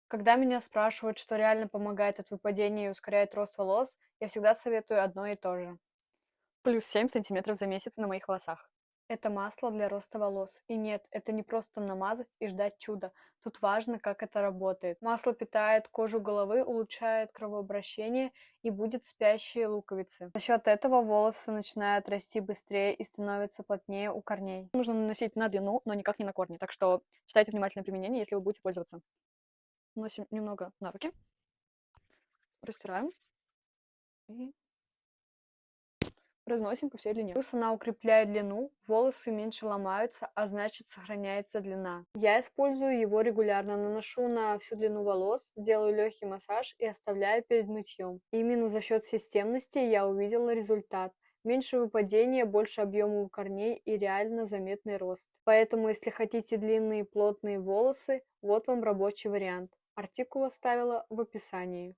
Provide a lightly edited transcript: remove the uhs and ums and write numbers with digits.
Когда меня спрашивают, что реально помогает от выпадения и ускоряет рост волос, я всегда советую одно и то же. Плюс 7 сантиметров за месяц на моих волосах. Это масло для роста волос. И нет, это не просто намазать и ждать чуда. Тут важно, как это работает. Масло питает кожу головы, улучшает кровообращение и будет спящие луковицы. За счет этого волосы начинают расти быстрее и становятся плотнее у корней. Нужно наносить на длину, но никак не на корни. Так что считайте внимательное применение, если вы будете пользоваться. Наносим немного на руки, растираем и разносим по всей длине. Плюс она укрепляет длину, волосы меньше ломаются, а значит сохраняется длина. Я использую его регулярно, наношу на всю длину волос, делаю легкий массаж и оставляю перед мытьем. Именно за счет системности я увидела результат. Меньше выпадения, больше объема у корней и реально заметный рост. Поэтому, если хотите длинные плотные волосы, вот вам рабочий вариант. Артикул оставила в описании.